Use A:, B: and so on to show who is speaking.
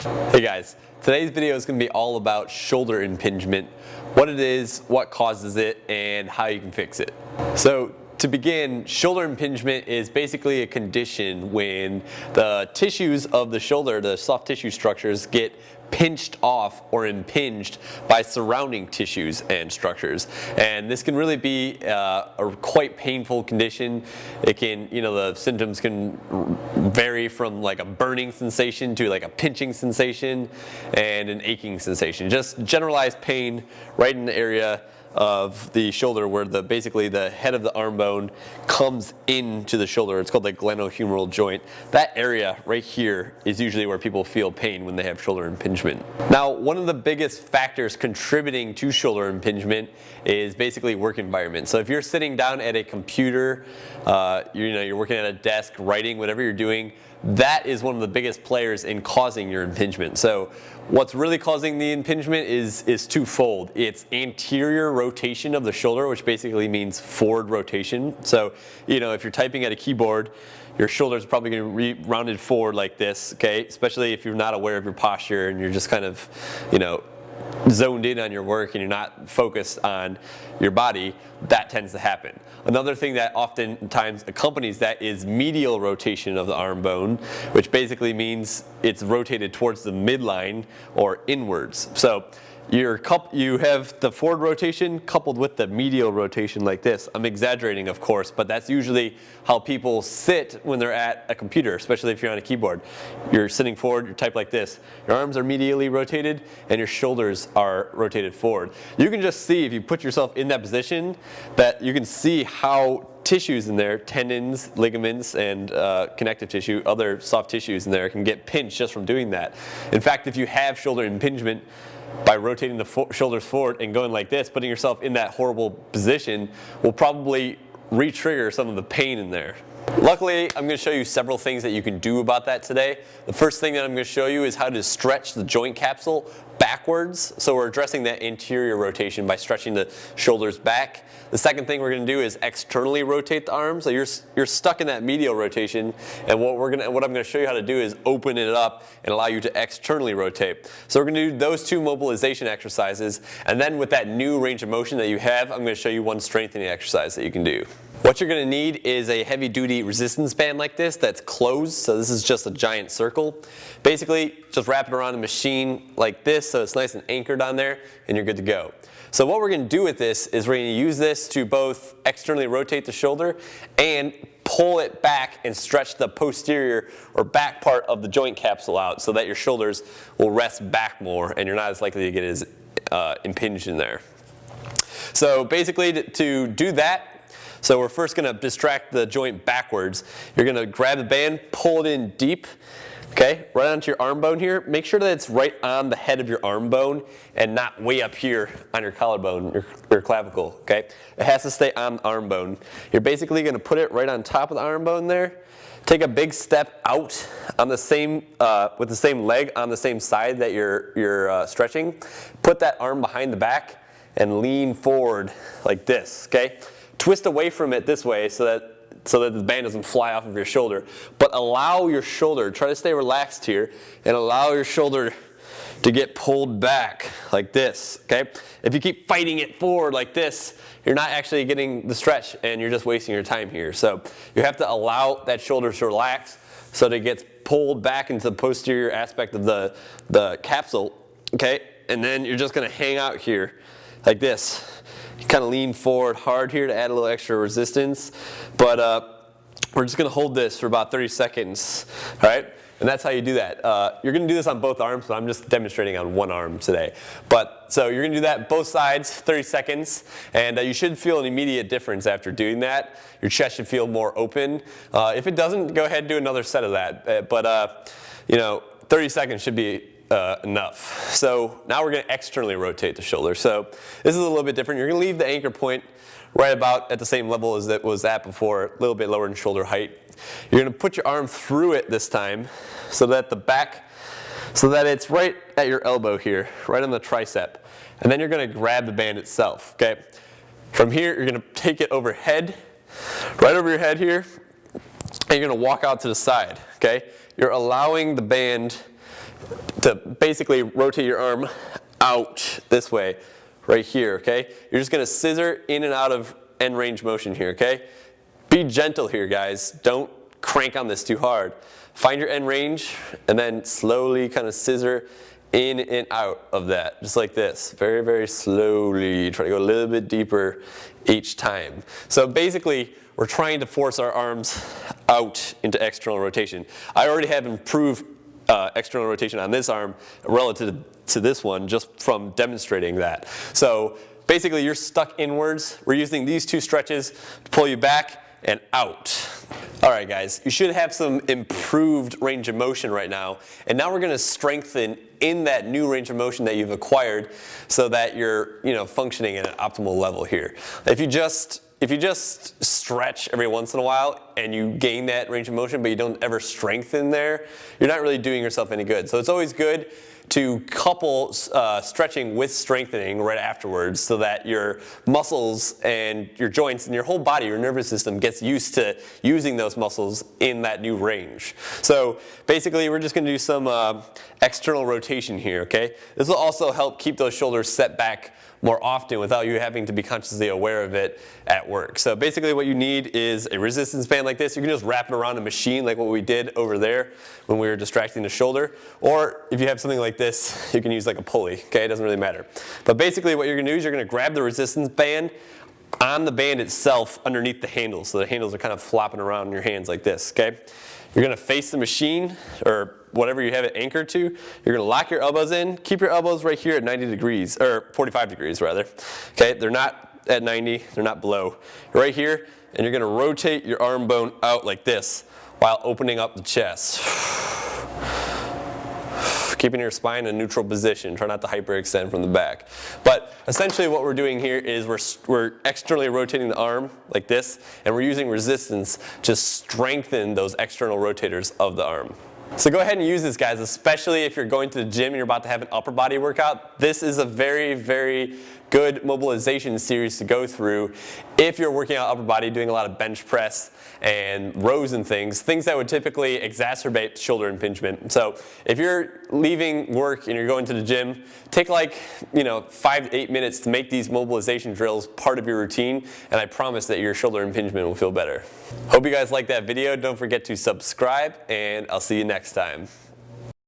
A: Hey guys, today's video is going to be all about shoulder impingement, what it is, what causes it, and how you can fix it. So to begin, shoulder impingement is basically a condition when the tissues of the shoulder, the soft tissue structures, get pinched off or impinged by surrounding tissues and structures. And this can really be a quite painful condition. It can, the symptoms can vary from like a burning sensation to like a pinching sensation and an aching sensation. Just generalized pain right in the area of the shoulder where basically the head of the arm bone comes into the shoulder. It's called the glenohumeral joint. That area right here is usually where people feel pain when they have shoulder impingement. Now, one of the biggest factors contributing to shoulder impingement is basically work environment. So if you're sitting down at a computer, you're working at a desk, writing, whatever you're doing, that is one of the biggest players in causing your impingement. So what's really causing the impingement is twofold. It's anterior rotation of the shoulder, which basically means forward rotation. So, if you're typing at a keyboard, your shoulders are probably going to be rounded forward like this, okay? Especially if you're not aware of your posture and you're just kind of, zoned in on your work and you're not focused on your body, that tends to happen. Another thing that oftentimes accompanies that is medial rotation of the arm bone, which basically means it's rotated towards the midline or inwards. So you have the forward rotation coupled with the medial rotation like this. I'm exaggerating, of course, but that's usually how people sit when they're at a computer, especially if you're on a keyboard. You're sitting forward, you type like this. Your arms are medially rotated and your shoulders are rotated forward. You can just see, if you put yourself in that position, that you can see how tissues in there, tendons, ligaments, and connective tissue, other soft tissues in there can get pinched just from doing that. In fact, if you have shoulder impingement, by rotating the shoulders forward and going like this, putting yourself in that horrible position will probably re-trigger some of the pain in there. Luckily, I'm going to show you several things that you can do about that today. The first thing that I'm going to show you is how to stretch the joint capsule backwards. So we're addressing that anterior rotation by stretching the shoulders back. The second thing we're going to do is externally rotate the arms. So you're stuck in that medial rotation, and what I'm going to show you how to do is open it up and allow you to externally rotate. So we're going to do those two mobilization exercises, and then with that new range of motion that you have, I'm going to show you one strengthening exercise that you can do. What you're going to need is a heavy-duty resistance band like this that's closed. So this is just a giant circle. Basically, just wrap it around a machine like this so it's nice and anchored on there, and you're good to go. So what we're going to do with this is we're going to use this to both externally rotate the shoulder and pull it back and stretch the posterior or back part of the joint capsule out so that your shoulders will rest back more and you're not as likely to get as impinged in there. So basically to do that, so we're first going to distract the joint backwards. You're going to grab the band, pull it in deep, okay, right onto your arm bone here. Make sure that it's right on the head of your arm bone and not way up here on your collarbone, your clavicle, okay? It has to stay on the arm bone. You're basically going to put it right on top of the arm bone there. Take a big step out on the same, with the same leg on the same side that you're stretching. Put that arm behind the back and lean forward like this, okay? Twist away from it this way so that the band doesn't fly off of your shoulder. But allow your shoulder, try to stay relaxed here, and allow your shoulder to get pulled back like this, okay? If you keep fighting it forward like this, you're not actually getting the stretch and you're just wasting your time here. So you have to allow that shoulder to relax so that it gets pulled back into the posterior aspect of the capsule, okay? And then you're just gonna hang out here like this. You kind of lean forward hard here to add a little extra resistance, but we're just going to hold this for about 30 seconds, all right? And that's how you do that. You're going to do this on both arms, but I'm just demonstrating on one arm today. So you're going to do that both sides, 30 seconds, and you should feel an immediate difference after doing that. Your chest should feel more open. If it doesn't, go ahead and do another set of that. 30 seconds should be enough. So now we're going to externally rotate the shoulder. So this is a little bit different. You're going to leave the anchor point right about at the same level as it was at before, a little bit lower in shoulder height. You're going to put your arm through it this time so that it's right at your elbow here, right on the tricep. And then you're going to grab the band itself, okay? From here, you're going to take it overhead, right over your head here, and you're going to walk out to the side, okay? You're allowing the band to basically rotate your arm out this way, right here, okay? You're just gonna scissor in and out of end range motion here, okay? Be gentle here, guys. Don't crank on this too hard. Find your end range and then slowly kind of scissor in and out of that, just like this. Very, very slowly. Try to go a little bit deeper each time. So basically, we're trying to force our arms out into external rotation. I already have improved external rotation on this arm relative to this one just from demonstrating that. So basically, you're stuck inwards. We're using these two stretches to pull you back and out. All right, guys, you should have some improved range of motion right now. And now we're going to strengthen in that new range of motion that you've acquired so that you're, functioning at an optimal level here. If you just stretch every once in a while and you gain that range of motion but you don't ever strengthen there, you're not really doing yourself any good. So it's always good to couple stretching with strengthening right afterwards so that your muscles and your joints and your whole body, your nervous system gets used to using those muscles in that new range. So basically we're just going to do some external rotation here, okay? This will also help keep those shoulders set back more often without you having to be consciously aware of it at work. So basically what you need is a resistance band like this. You can just wrap it around a machine like what we did over there when we were distracting the shoulder. Or if you have something like this, you can use like a pulley, okay? It doesn't really matter. But basically what you're gonna do is you're gonna grab the resistance band on the band itself underneath the handles. So the handles are kind of flopping around in your hands like this, okay? You're gonna face the machine or whatever you have it anchored to. You're gonna lock your elbows in. Keep your elbows right here at 90 degrees, or 45 degrees rather. Okay, they're not at 90, they're not below. You're right here, and you're gonna rotate your arm bone out like this while opening up the chest. Keeping your spine in a neutral position. Try not to hyperextend from the back. But essentially what we're doing here is we're externally rotating the arm like this, and we're using resistance to strengthen those external rotators of the arm. So go ahead and use this, guys, especially if you're going to the gym and you're about to have an upper body workout. This is a very, very good mobilization series to go through if you're working out upper body, doing a lot of bench press and rows and things that would typically exacerbate shoulder impingement. So if you're leaving work and you're going to the gym, take like 5 to 8 minutes to make these mobilization drills part of your routine, and I promise that your shoulder impingement will feel better. Hope you guys liked that video. Don't forget to subscribe, and I'll see you next time.